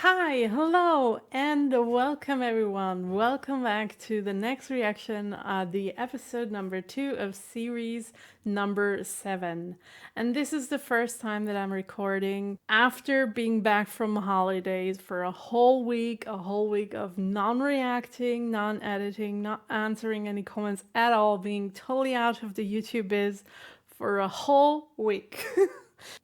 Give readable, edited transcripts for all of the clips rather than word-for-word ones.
Hi, hello, and welcome everyone. Welcome back to the next reaction, the episode number 2 of series number 7. And this is the first time that I'm recording after being back from holidays for a whole week of non-reacting, non-editing, not answering any comments at all, being totally out of the YouTube biz for a whole week.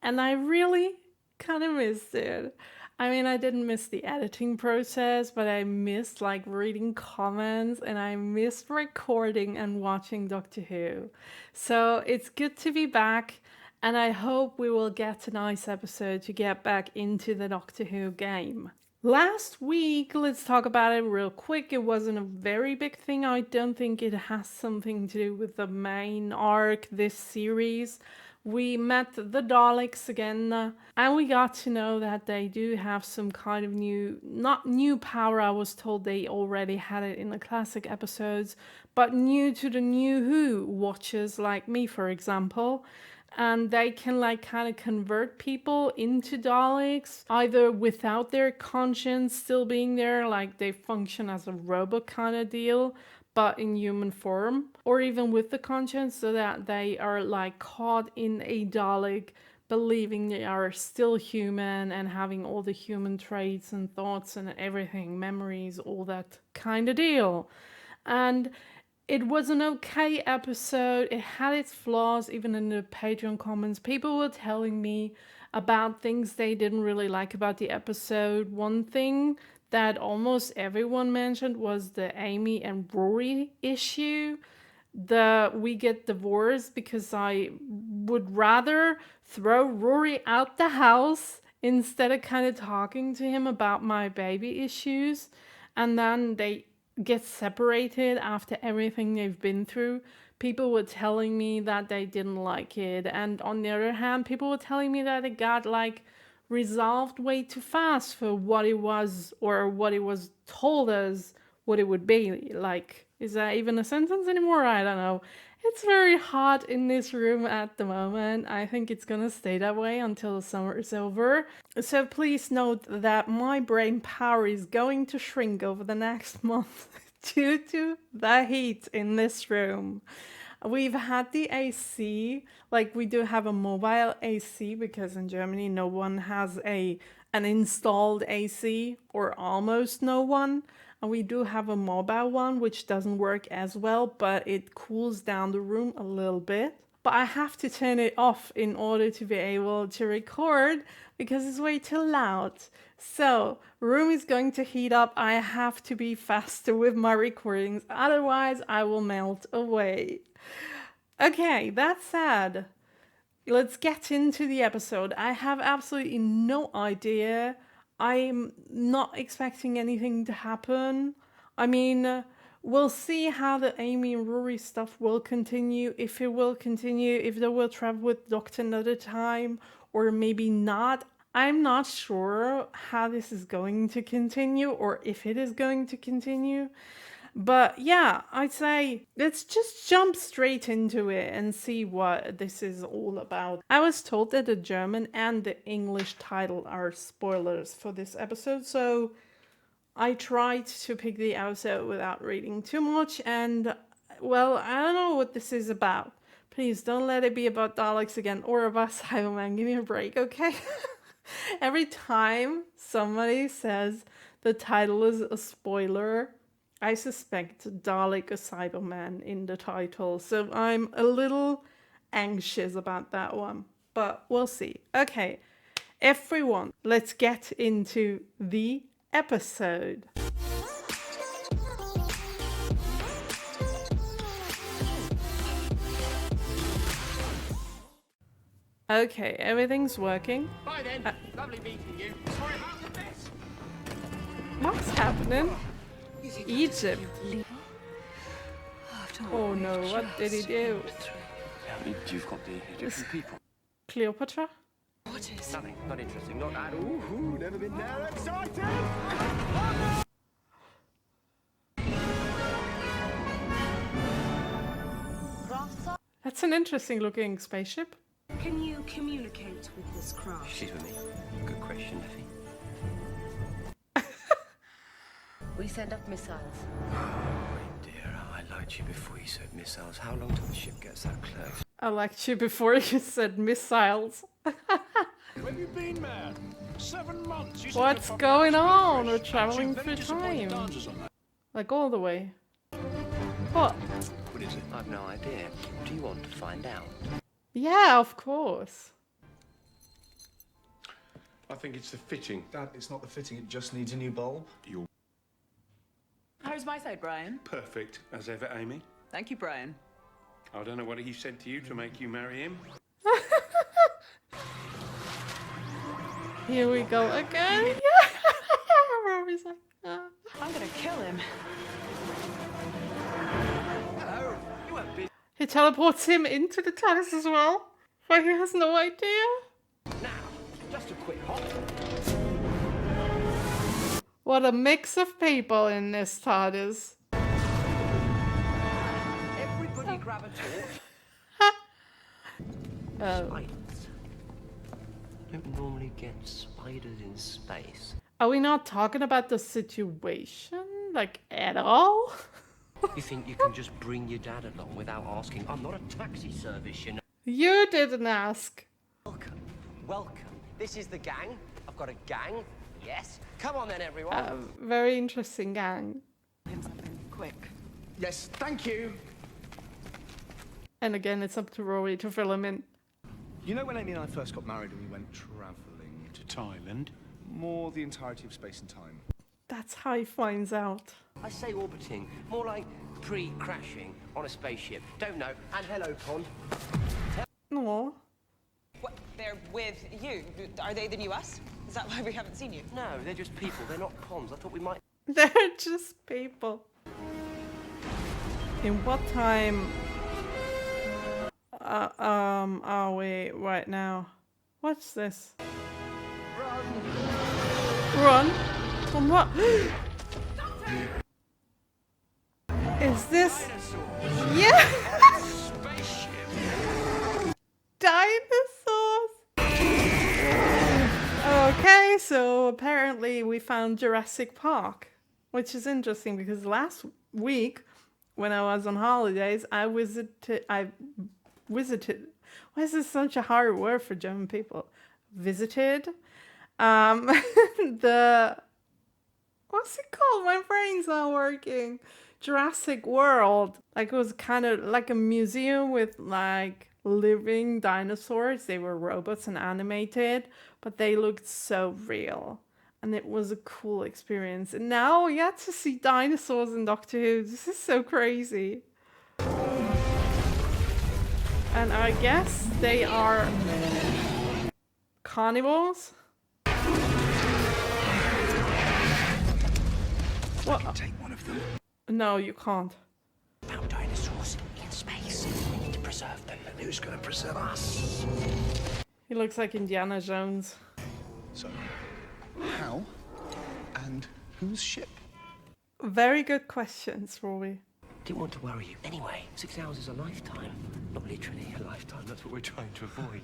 And I really kind of missed it. I mean, I didn't miss the editing process, but I missed like reading comments and I missed recording and watching Doctor Who. So it's good to be back, and I hope we will get a nice episode to get back into the Doctor Who game. Last week, let's talk about it real quick. It wasn't a very big thing. I don't think it has something to do with the main arc this series. We met the Daleks again, and we got to know that they do have some kind of not new power. I was told they already had it in the classic episodes, but new to the New Who watchers like me, for example. And they can like kind of convert people into Daleks, either without their conscience still being there, like they function as a robot kind of deal, but in human form, or even with the conscience, so that they are like caught in a Dalek, believing they are still human and having all the human traits and thoughts and everything, memories, all that kind of deal. And it was an okay episode. It had its flaws, even in the Patreon comments. People were telling me about things they didn't really like about the episode. One thing that almost everyone mentioned was the Amy and Rory issue. We get divorced because I would rather throw Rory out the house instead of kind of talking to him about my baby issues. And then they get separated after everything they've been through. People were telling me that they didn't like it, and on the other hand, people were telling me that it got like resolved way too fast for what it was, or what it was told us what it would be. Like, is that even a sentence anymore? I don't know. It's very hot in this room at the moment. I think it's gonna stay that way until the summer is over. So please note that my brain power is going to shrink over the next month due to the heat in this room. We've had the AC, like we do have a mobile AC because in Germany no one has an installed AC, or almost no one. And we do have a mobile one which doesn't work as well, but it cools down the room a little bit. But I have to turn it off in order to be able to record because it's way too loud. So, room is going to heat up. I have to be faster with my recordings, otherwise I will melt away. Okay, that said, let's get into the episode. I have absolutely no idea. I'm not expecting anything to happen. I mean, we'll see how the Amy and Rory stuff will continue, if it will continue, if they will travel with Doctor another time, or maybe not. I'm not sure how this is going to continue, or if it is going to continue. But yeah, I'd say let's just jump straight into it and see what this is all about. I was told that the German and the English title are spoilers for this episode, so I tried to pick the episode without reading too much, and well, I don't know what this is about. Please don't let it be about Daleks again, or about Cyberman. Give me a break, okay? Every time somebody says the title is a spoiler, I suspect Dalek or Cyberman in the title, so I'm a little anxious about that one, but we'll see. Okay, everyone, let's get into the episode. Okay, everything's working. Bye then. Lovely meeting you. Sorry about the mess. What's happening? Egypt. Oh no, what did he do? You've got the different people. Cleopatra? What is? Nothing. Not interesting. Not at all. Ooh, never been there. Excited! That's an interesting looking spaceship. Can you communicate with this craft? She's with me. Good question, Effie. We send up missiles. Dear, I liked you before you said missiles. How long till the ship gets that close? I liked you before you said missiles. Where have you been, man? 7 months. You What's going on? We're traveling through time. Like all the way. What? What is it? I've no idea. Do you want to find out? Yeah, of course. I think it's the fitting. Dad, it's not the fitting, it just needs a new bulb. You're How's my side, Brian? perfect as ever, Amy. Thank you, Brian. I don't know what he said to you to make you marry him. Here we go again. Rory's like, I'm gonna kill him. Hello. You weren't busy. He teleports him into the TARDIS as well, but he has no idea. Now, just a quick hop. What a mix of people in this TARDIS. Everybody grab a torch. Spiders. Don't normally get spiders in space. Are we not talking about the situation, like, at all? You think you can just bring your dad along without asking? I'm not a taxi service, you know. You didn't ask. Welcome. Welcome. This is the gang. I've got a gang. Yes. Come on then, everyone. Very interesting gang. Something quick. Yes, thank you. And again, it's up to Rory to fill him in. You know when Amy and I first got married and we went travelling? To Thailand. More the entirety of space and time. That's how he finds out. I say orbiting, more like pre-crashing on a spaceship. Don't know. And hello, Pond. No. What? They're with you. Are they the new us? Is that why we haven't seen you? No, they're just people. They're not Ponds. I thought we might. They're just people. In what time are we right now? What's this? Run? From what? Is this? Yeah! Spaceship. Dinosaurs! Okay, so apparently we found Jurassic Park, which is interesting because last week when I was on holidays, I visited, why is this such a hard word for German people? Visited, the, what's it called? My brain's not working. Jurassic World. Like, it was kind of like a museum with like living dinosaurs. They were robots and animated, but they looked so real. And it was a cool experience. And now we get to see dinosaurs in Doctor Who. This is so crazy. And I guess they are carnivores. What? Take one of them. No, you can't. Found dinosaurs in space. We need to preserve them. And who's going to preserve us? He looks like Indiana Jones. So, how and whose ship? Very good questions, Rory. Didn't want to worry you. Anyway, 6 hours is a lifetime. Not literally a lifetime. That's what we're trying to avoid.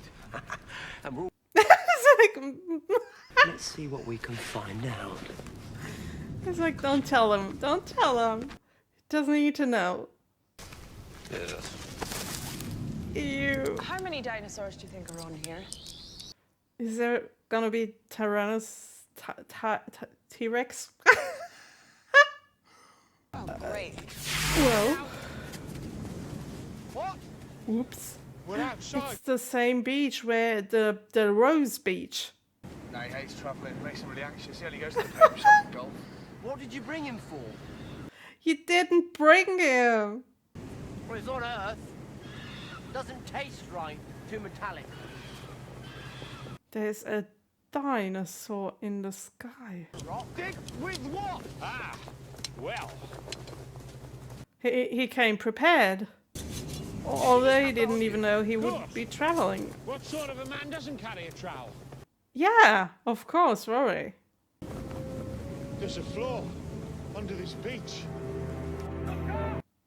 And we're all... It's like, Let's see what we can find out. it's like, don't tell him. Don't tell him. He doesn't need to know. Ew. How many dinosaurs do you think are on here? Is there gonna be T-Rex? Oh, great. Whoa. What? Oops. We're outside. It's the same beach where the Rose Beach. No, he hates travelling. Makes him really anxious. He only goes to the paper shop and golf. What did you bring him for? You didn't bring him. Well, it's on Earth. Doesn't taste right. Too metallic. There's a dinosaur in the sky. Dig with what? Ah, well. He came prepared. Although he didn't even know he would be traveling. What sort of a man doesn't carry a trowel? Yeah, of course, Rory. There's a floor under this beach.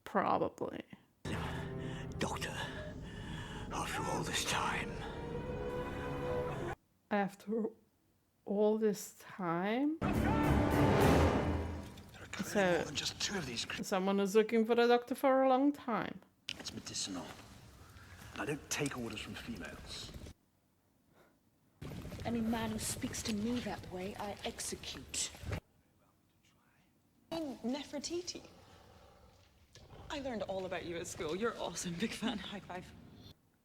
Probably. Doctor, after all this time. After all this time? So, than just 2 of these. someone was looking for the doctor for a long time. It's medicinal. And I don't take orders from females. Any man who speaks to me that way, I execute. Nefertiti. I learned all about you at school. You're awesome. Big fan. High five.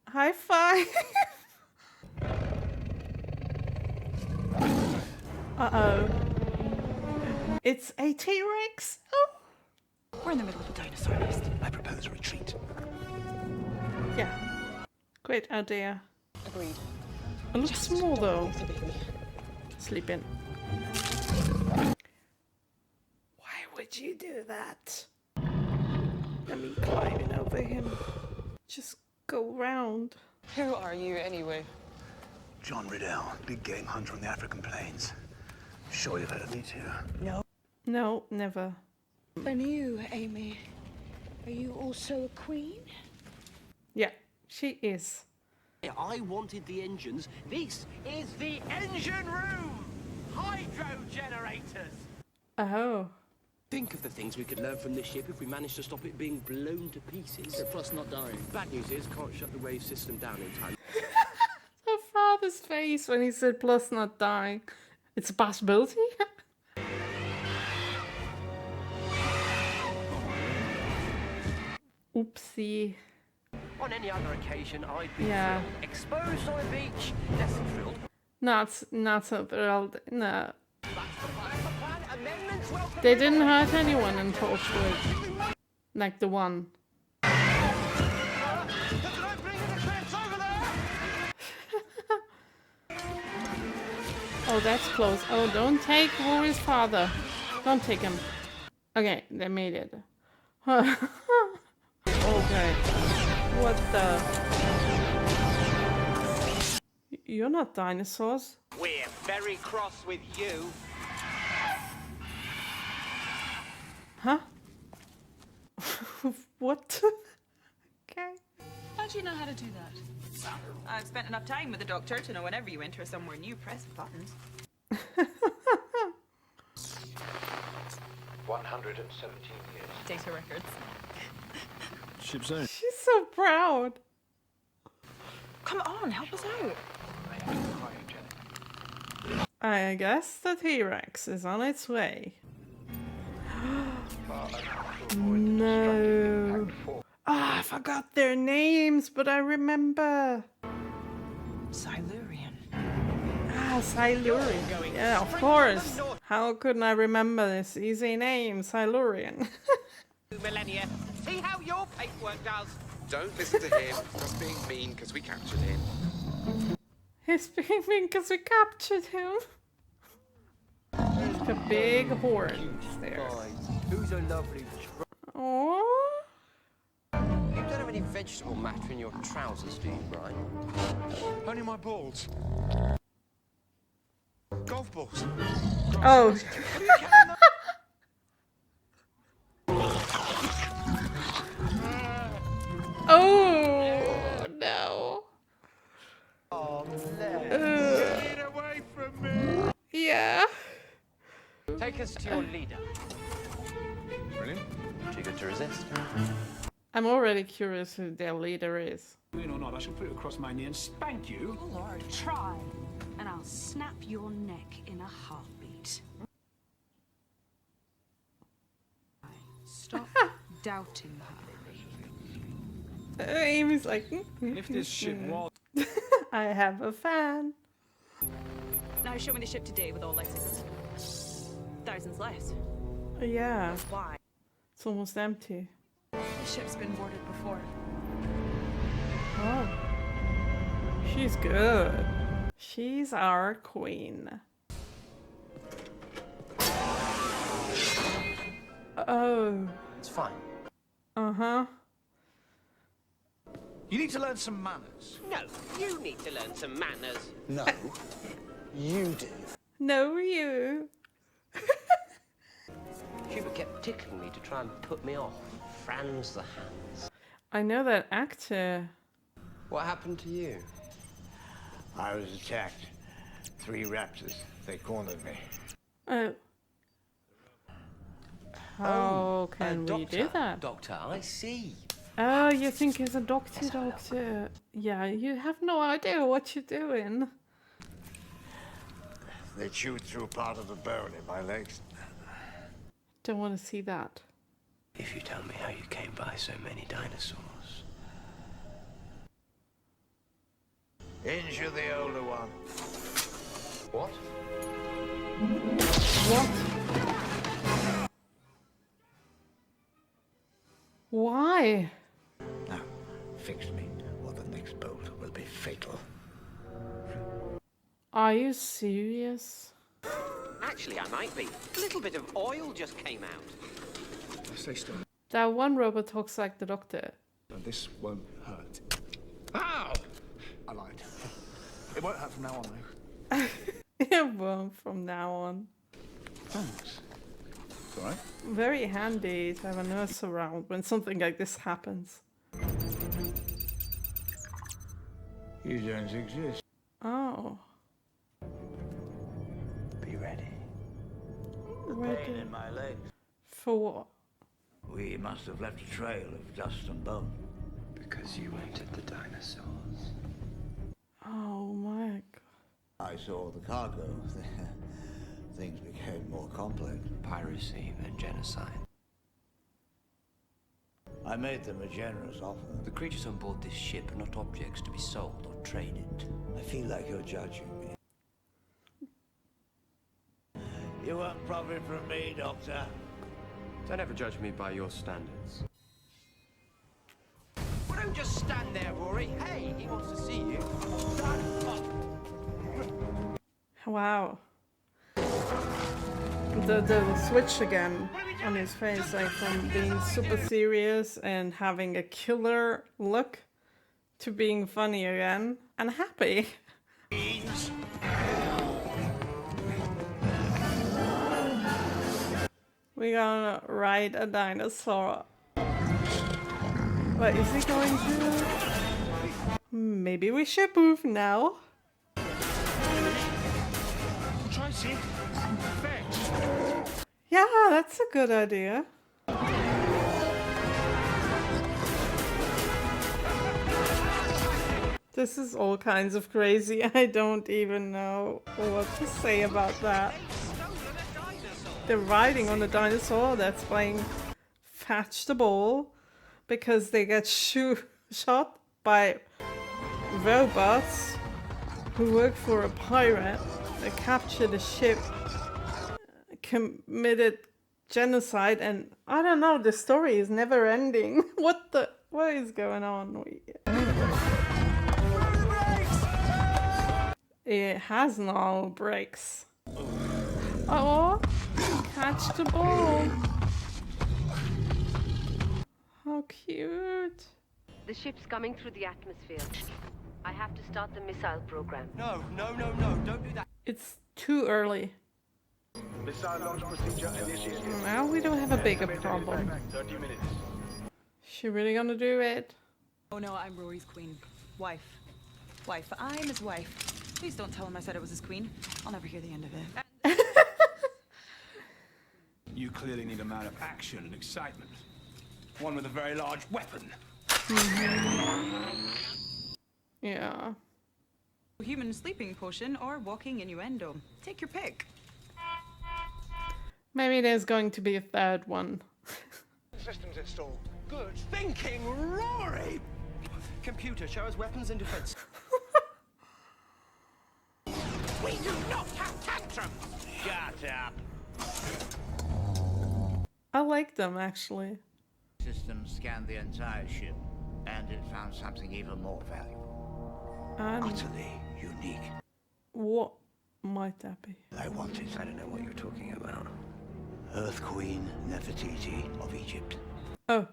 High five! Uh-oh. It's a T-Rex? Oh! We're in the middle of a dinosaur nest. I propose retreat. Yeah. Great idea. Agreed. It looks small though. It's a baby. Sleep in. Why would you do that? I mean, climbing over him. Just go round. Who are you anyway? John Riddell, big game hunter on the African plains. Sure you've heard of me too. No, never. And you, Amy, are you also a queen? Yeah, she is. I wanted the engines. This is the engine room! Hydro generators! Oh. Think of the things we could learn from this ship if we managed to stop it being blown to pieces. Plus not dying. Bad news is, can't shut the wave system down in time. Her father's face when he said plus not dying. It's a possibility. Oopsie. On any other occasion, I'd be Yeah. thrilled. Exposed on a beach, less than thrilled. Not so thrilled. No. That's the plan. Amendments welcome. They didn't hurt anyone in Torchwood. Like the one. Oh, that's close. Oh, don't take Rory's father. Don't take him. Okay, they made it. Okay. What the? You're not dinosaurs. We're very cross with you. Huh? What? Okay. How do you know how to do that? I've spent enough time with the doctor to know whenever you enter somewhere new, press buttons. 117 years. Data records. Ship's own. She's so proud. Come on, help us out. I guess the T-Rex is on its way. No. Ah, I forgot their names, but I remember. Silurian. Ah, Silurian. Yeah, of course. How couldn't I remember this easy name, Silurian? Millennia. See how your paperwork does. Don't listen to him. Just being mean because we captured him. He's being mean because we captured him. There's a big horde there. Who's a lovely Aww. You don't have any vegetable matter in your trousers, do you, Brian? Only my balls. Golf balls. Oh. Oh no. Get away from me! Yeah. Take us to your leader. Brilliant. Too good to resist. I'm already curious who their leader is. Win or not, I shall put it across my knee and spank you. Oh, Lord, try, and I'll snap your neck in a heartbeat. Stop doubting her. Amy's like, And if this ship was... I have a fan. Now show me the ship today with all light signals. Thousands less. Yeah, Why? it's almost empty. The ship's been boarded before. Oh. She's good. She's our queen. Oh. It's fine. Uh-huh. You need to learn some manners. No, you need to learn some manners. No, you do. No, you. Cuba kept tickling me to try and put me off. Franz the hands. I know that actor. What happened to you? I was attacked. 3 raptors. They cornered me. Oh. How can we do that? Doctor, I see. Oh, you think he's a doctor? Yeah, you have no idea what you're doing. They chewed through part of the bone in my legs. Don't want to see that. If you tell me how you came by so many dinosaurs. Injure the older one. What? What? Why? Now, fix me, or the next bolt will be fatal. Are you serious? Actually, I might be. A little bit of oil just came out. Stay still. That one robot talks like the doctor. And this won't hurt. Ow! I lied. It won't hurt from now on, though. It won't from now on. Thanks. It's all right. Very handy to have a nurse around when something like this happens. You don't exist. Oh. Be ready. Pain in my legs. For what? We must have left a trail of dust and bone. Because you entered the dinosaurs. Oh my god. I saw the cargo. Things became more complex. Piracy, then genocide. I made them a generous offer. The creatures on board this ship are not objects to be sold or traded. I feel like you're judging me. You won't profit from me, Doctor. Don't ever judge me by your standards. Well, don't just stand there, Rory. Hey, he wants to see you. Stand up. Wow. The switch again on his face, like from being super serious and having a killer look to being funny again and happy. We're gonna ride a dinosaur. What is he going to? Maybe we should move now. Try and see. Fetch. Yeah, that's a good idea. This is all kinds of crazy. I don't even know what to say about that. They're riding on a dinosaur that's playing fetch the ball because they get shot by robots who work for a pirate that captured a ship, committed genocide, and I don't know, the story is never ending. What is going on? It has no brakes. Oh, catch the ball. How cute. The ship's coming through the atmosphere. I have to start the missile program. No, don't do that. It's too early. Missile launch procedure initiated. Now we don't have a bigger problem. 30 minutes. She really gonna do it? Oh no, I'm Rory's queen. Wife. I'm his wife. Please don't tell him I said I was his queen. I'll never hear the end of it. You clearly need a man of action and excitement. One with a very large weapon. Yeah. Human sleeping potion or walking innuendo. Take your pick. Maybe there's going to be a third one. Systems installed. Good thinking, Rory! Computer, show us weapons and defense. We do not have tantrums! Shut up. I like them actually. System scanned the entire ship, and it found something even more valuable. And Utterly unique. what might that be? I want it. I don't know what you're talking about. Earth Queen Nefertiti of Egypt. Oh,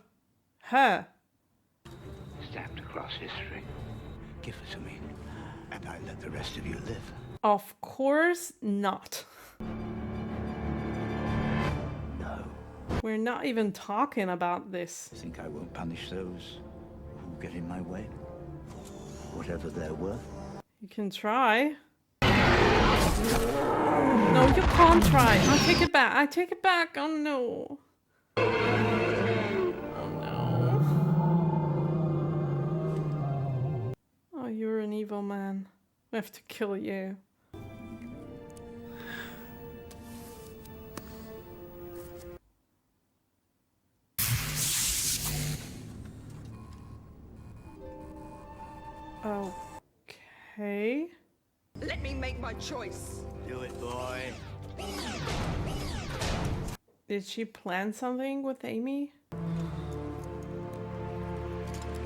her. Stamped across history. Give it to me, and I let the rest of you live. Of course not. No. We're not even talking about this. Think I won't punish those who get in my way? Whatever they're worth. You can try. No, you can't try. I take it back. Oh no. Oh no. Oh, you're an evil man. We have to kill you. Okay. Let me make my choice. Do it, boy. Did she plan something with Amy?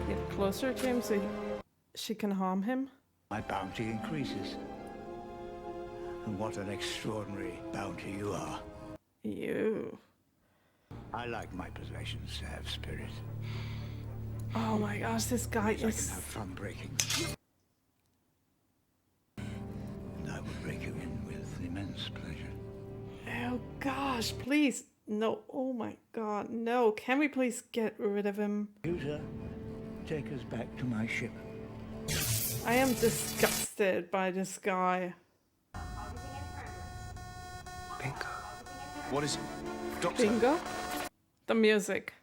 Get closer to him so she can harm him? My bounty increases. And what an extraordinary bounty you are. You. I like my possessions to have spirit. Oh my gosh, this guy I can is... have fun breaking. And I will break you in with immense pleasure. Oh gosh, please. No, oh my god, no. Can we please get rid of him? Computer, take us back to my ship. I am disgusted by this guy. Bingo. What is it? Doctor? Bingo? The music.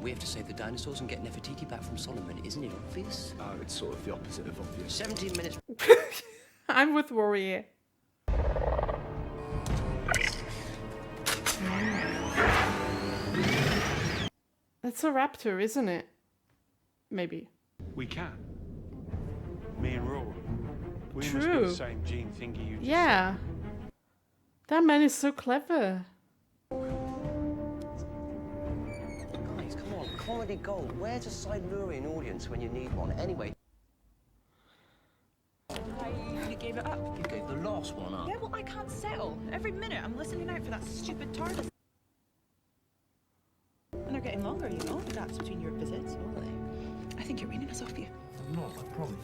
We have to save the dinosaurs and get Nefertiti back from Solomon. Isn't it obvious? Oh, it's sort of the opposite of obvious. 17 minutes. I'm with Rory. That's a raptor, isn't it? Maybe. We can. Me and Rory. We must be True. the same gene thingy you just Yeah. That man is so clever. Guys, come on. Comedy gold. Where's a Silurian audience when you need one? Anyway. You gave it up. You gave the last one up. Yeah, well, I can't settle. Every minute I'm listening out for that stupid TARDIS. And they're getting longer, you know, the gaps between your visits. Are they? I think you're reading us off you. I'm not, I promise.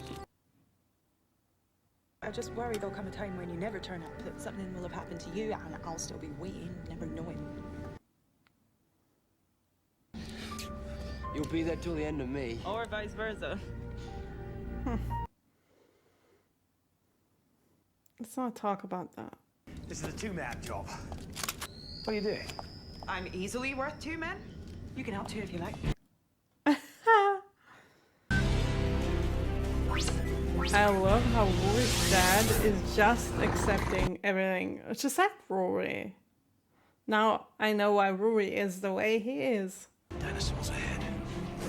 I just worry there'll come a time when you never turn up, that something will have happened to you and I'll still be waiting, never knowing. You'll be there till the end of me. Or vice versa. Let's not talk about that. This is a two-man job. What are you doing? I'm easily worth 2 men. You can help too if you like. I love how Rory's dad is just accepting everything. It's just like Rory. Now I know why Rory is the way he is. Dinosaurs ahead.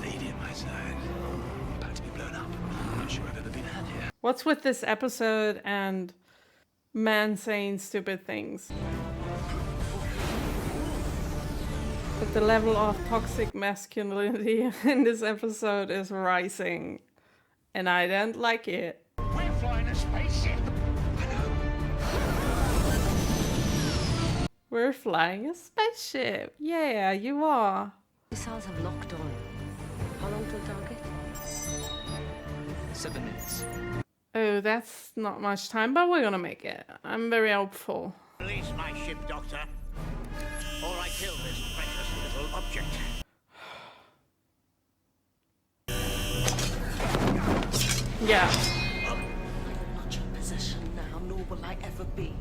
Lady at my side. About to be blown up. I'm not sure I've ever been had here. What's with this episode and man saying stupid things? But the level of toxic masculinity in this episode is rising. And I don't like it. We're flying a spaceship. We're flying a spaceship. Yeah, you are. Missiles have locked on. How long till target? 7 minutes. Oh, that's not much time, but we're gonna make it. I'm very hopeful. Release my ship, Doctor. Or I kill this precious little object. Yeah. Much in possession now, nor will I ever be.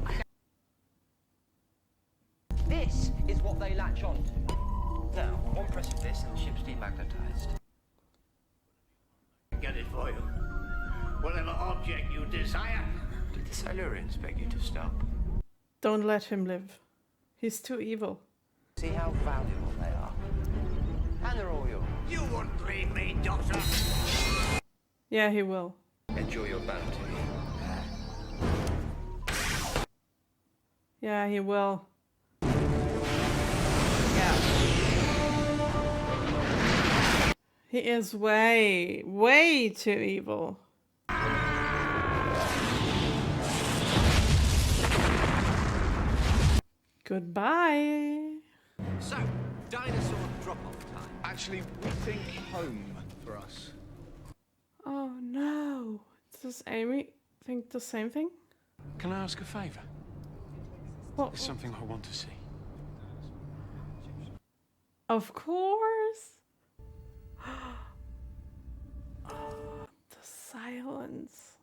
This is what they latch on to. Now, one press of this and the ship's demagnetized. Get it for you. Whatever object you desire. Did the Silurians beg you to stop? Don't let him live. He's too evil. See how valuable they are. And they're all yours. You won't leave me, Doctor. Yeah, he will. Enjoy your bounty. Yeah, he will. Yeah. He is way, way too evil. Goodbye. So, dinosaur drop-off time. Actually, we think home for us. Oh no. Does Amy think the same thing? Can I ask a favour? What? There's something I want to see. Of course. Oh, the silence.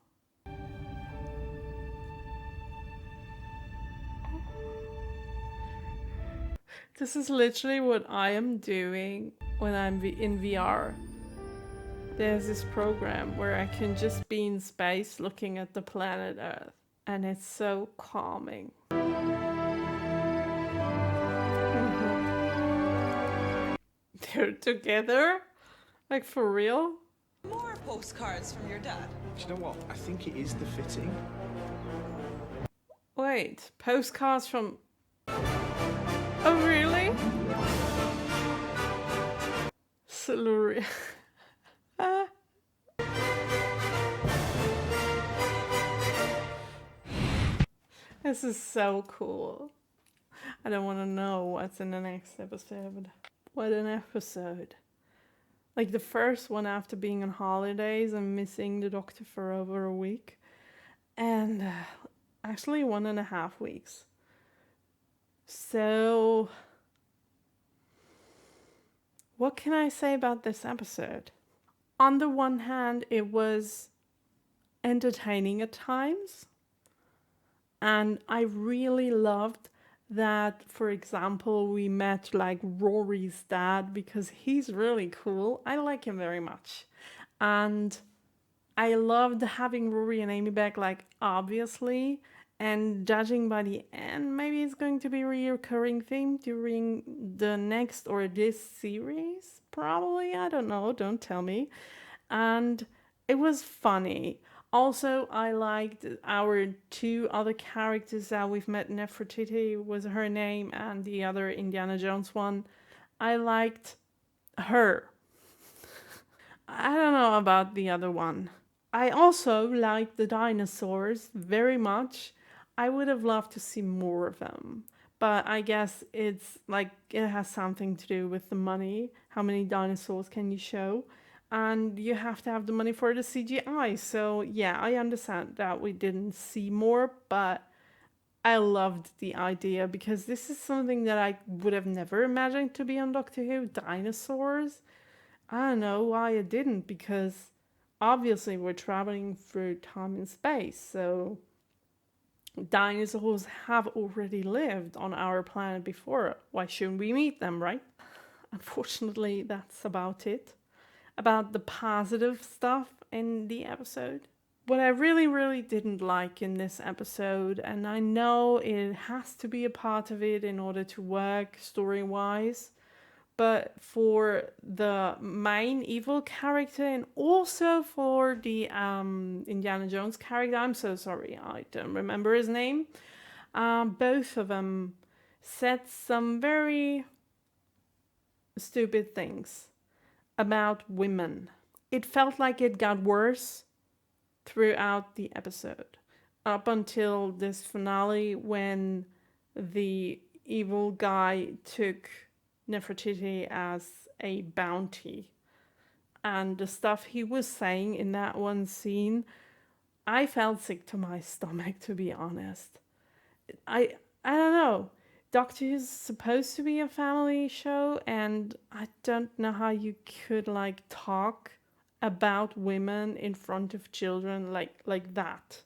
This is literally what I am doing when I'm in VR. There's this program where I can just be in space looking at the planet Earth, and it's so calming. They're together? Like for real? More postcards from your dad. Do you know what? I think it is the fitting. Wait, postcards from... Oh, really? Silurians. This is so cool. I don't want to know what's in the next episode. What an episode. Like the first one after being on holidays and missing the doctor for over a week. And actually 1.5 weeks. So, what can I say about this episode? On the one hand, it was entertaining at times. And I really loved that, for example, we met like Rory's dad because he's really cool. I like him very much. And I loved having Rory and Amy back, like, obviously. And judging by the end, maybe it's going to be a recurring theme during the next or this series. Probably, I don't know, don't tell me. And it was funny. Also, I liked our 2 other characters that we've met. Nefertiti was her name, and the other Indiana Jones one. I liked her. I don't know about the other one. I also liked the dinosaurs very much. I would have loved to see more of them. But I guess it's like it has something to do with the money. How many dinosaurs can you show? And you have to have the money for the CGI. So yeah, I understand that we didn't see more, but I loved the idea because this is something that I would have never imagined to be on Doctor Who. Dinosaurs? I don't know why it didn't, because obviously we're traveling through time and space, so dinosaurs have already lived on our planet before. Why shouldn't we meet them, right? Unfortunately, that's about it. About the positive stuff in the episode. What I really, really didn't like in this episode, and I know it has to be a part of it in order to work story-wise, but for the main evil character and also for the Indiana Jones character, I'm so sorry, I don't remember his name. Both of them said some very stupid things about women. It felt like it got worse throughout the episode, up until this finale when the evil guy took Nefertiti as a bounty. And the stuff he was saying in that one scene, I felt sick to my stomach, to be honest. I don't know. Doctor Who's supposed to be a family show, and I don't know how you could like talk about women in front of children like that.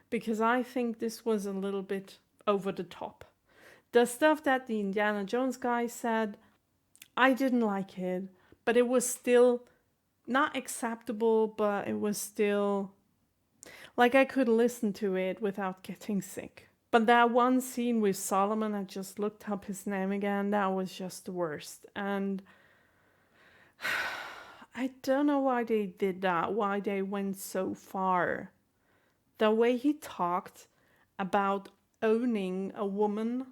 Because I think this was a little bit over the top. The stuff that the Indiana Jones guy said, I didn't like it, but it was still not acceptable, but it was still like I could listen to it without getting sick. But that one scene with Solomon, I just looked up his name again, that was just the worst. And I don't know why they did that, why they went so far. The way he talked about owning a woman,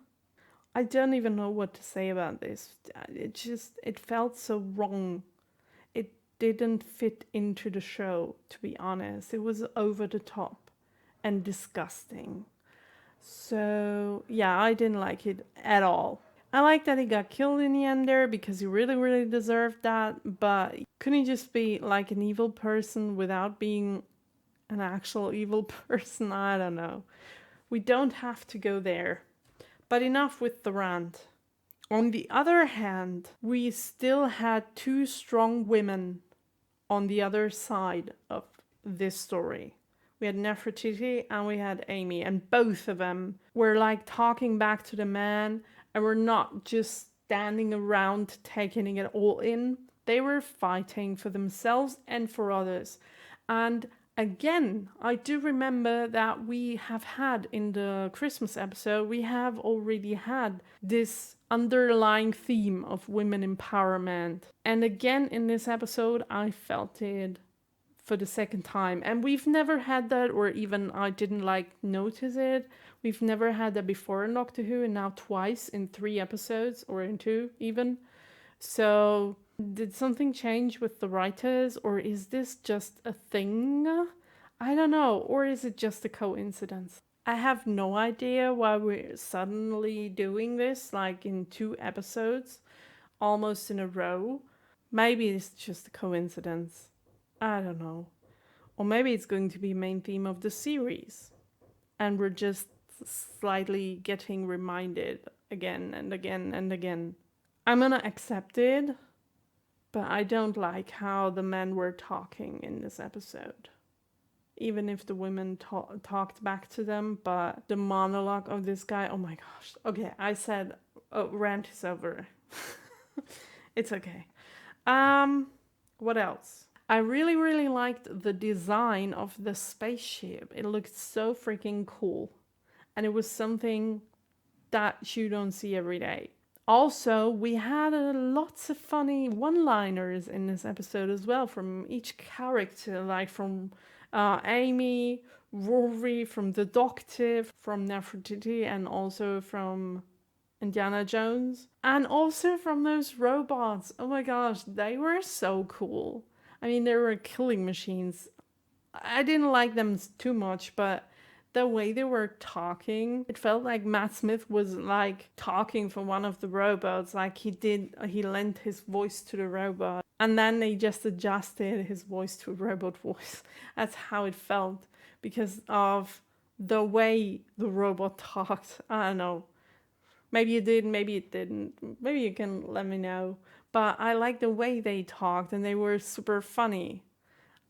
I don't even know what to say about this. It felt so wrong. It didn't fit into the show, to be honest. It was over the top and disgusting. So, yeah, I didn't like it at all. I like that he got killed in the end there because he really, really deserved that. But couldn't he just be like an evil person without being an actual evil person? I don't know. We don't have to go there. But enough with the rant. On the other hand, we still had 2 strong women on the other side of this story. We had Nefertiti and we had Amy, and both of them were like talking back to the man and were not just standing around taking it all in. They were fighting for themselves and for others. And again, I do remember that we have had in the Christmas episode, we have already had this underlying theme of women empowerment. And again, in this episode, I felt it for the second time. And we've never had that, or even I didn't notice it. We've never had that before in Doctor Who, and now twice in 3 episodes, or in 2 even. So did something change with the writers, or is this just a thing? I don't know. Or is it just a coincidence? I have no idea why we're suddenly doing this, in 2 episodes, almost in a row. Maybe it's just a coincidence. I don't know. Or maybe it's going to be main theme of the series. And we're just slightly getting reminded again and again and again. I'm gonna accept it, but I don't like how the men were talking in this episode. Even if the women talked back to them, but the monologue of this guy, oh my gosh. Okay, I said, rant is over. It's okay. What else? I really, really liked the design of the spaceship. It looked so freaking cool. And it was something that you don't see every day. Also, we had lots of funny one-liners in this episode as well from each character, from Amy, Rory, from the Doctor, from Nefertiti, and also from Indiana Jones. And also from those robots. Oh my gosh, they were so cool. I mean, they were killing machines. I didn't like them too much, but the way they were talking, it felt like Matt Smith was talking for one of the robots. He lent his voice to the robot. And then they just adjusted his voice to a robot voice. That's how it felt because of the way the robot talked. I don't know. Maybe it did, maybe it didn't. Maybe you can let me know. But I like the way they talked and they were super funny.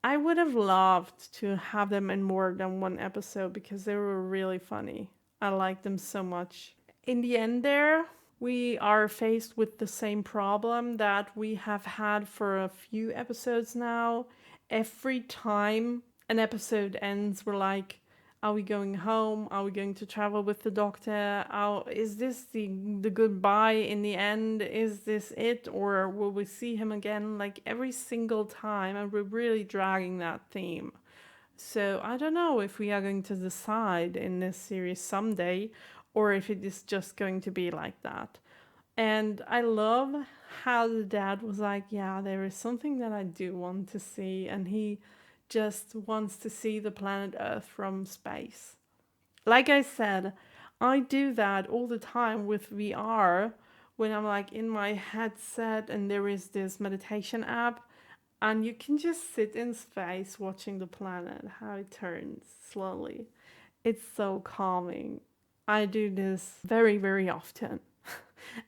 I would have loved to have them in more than one episode because they were really funny. I liked them so much. In the end there, we are faced with the same problem that we have had for a few episodes now. Every time an episode ends, we're like, are we going home? Are we going to travel with the Doctor? Is this the goodbye in the end? Is this it? Or will we see him again? Every single time, and we're really dragging that theme. So I don't know if we are going to decide in this series someday, or if it is just going to be like that. And I love how the dad was like, yeah, there is something that I do want to see, and he just wants to see the planet Earth from space. Like I said, I do that all the time with VR when I'm in my headset and there is this meditation app and you can just sit in space watching the planet, how it turns slowly. It's so calming. I do this very, very often.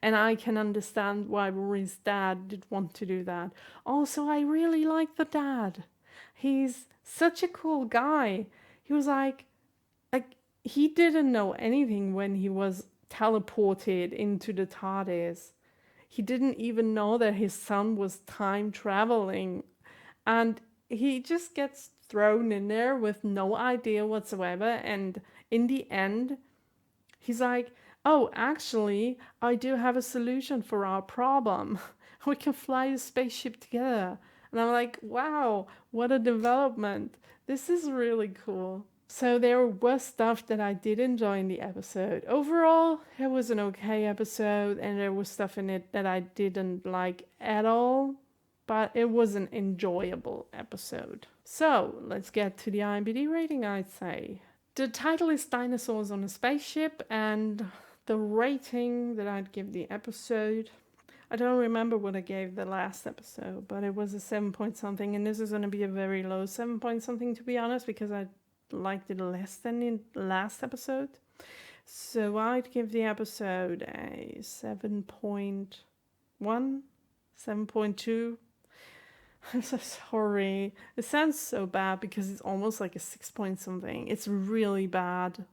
And I can understand why Rory's dad did want to do that. Also, I really like the dad. He's such a cool guy. He was he didn't know anything when he was teleported into the TARDIS. He didn't even know that his son was time traveling. And he just gets thrown in there with no idea whatsoever. And in the end, he's like, oh, actually, I do have a solution for our problem. We can fly a spaceship together. And I'm like, wow, what a development. This is really cool. So there was stuff that I did enjoy in the episode. Overall, it was an okay episode, and there was stuff in it that I didn't like at all, but it was an enjoyable episode. So let's get to the IMDb rating, I'd say. The title is Dinosaurs on a Spaceship, and the rating that I'd give the episode, I don't remember what I gave the last episode, but it was a 7 point something, and this is going to be a very low 7 point something, to be honest, because I liked it less than in the last episode. So I'd give the episode a 7.1, 7.2. I'm so sorry. It sounds so bad because it's almost like a 6 point something. It's really bad.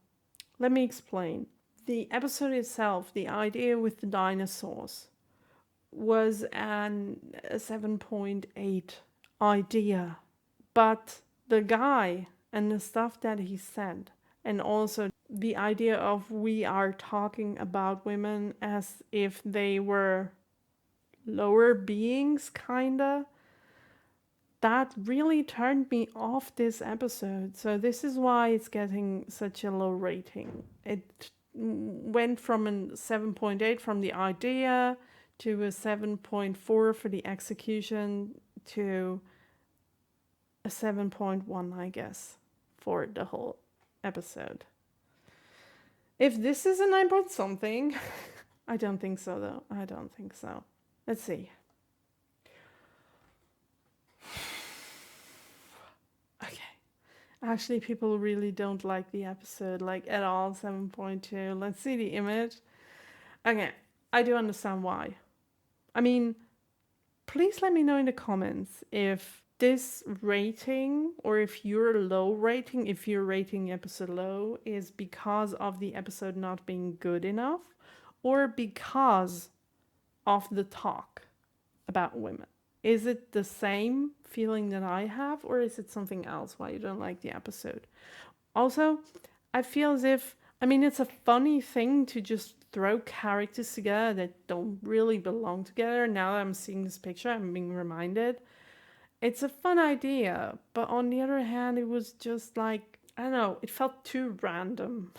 Let me explain. The episode itself, the idea with the dinosaurs, was a 7.8 idea. But the guy and the stuff that he said, and also the idea of we are talking about women as if they were lower beings, kinda, that really turned me off this episode. So this is why it's getting such a low rating. It went from a 7.8 from the idea to a 7.4 for the execution to a 7.1, I guess, for the whole episode. If this is a 9 point something, I don't think so though. I don't think so. Let's see. Okay. Actually, people really don't like the episode, like at all, 7.2. Let's see the image. Okay, I do understand why. I mean, please let me know in the comments if this rating, or if you're low rating, if you're rating the episode low, is because of the episode not being good enough, or because of the talk about women. Is it the same feeling that I have, or is it something else why you don't like the episode? Also, I feel as if, I mean, it's a funny thing to just throw characters together that don't really belong together. Now that I'm seeing this picture, I'm being reminded. It's a fun idea, but on the other hand, it was just like, I don't know, it felt too random.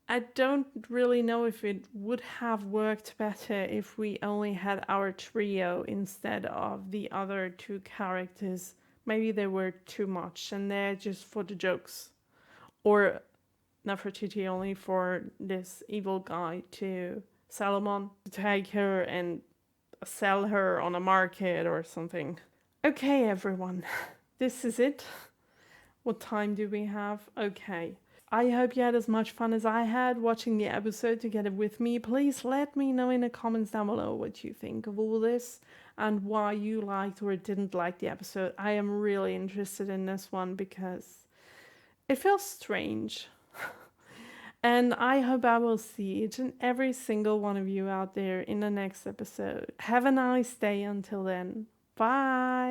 I don't really know if it would have worked better if we only had our trio instead of the other two characters. Maybe they were too much and they're just for the jokes. Or Nefertiti only for this evil guy to Salomon to take her and sell her on a market or something. Okay, everyone, this is it. What time do we have? Okay. I hope you had as much fun as I had watching the episode together with me. Please let me know in the comments down below what you think of all this and why you liked or didn't like the episode. I am really interested in this one because it feels strange. And I hope I will see each and every single one of you out there in the next episode. Have a nice day until then. Bye!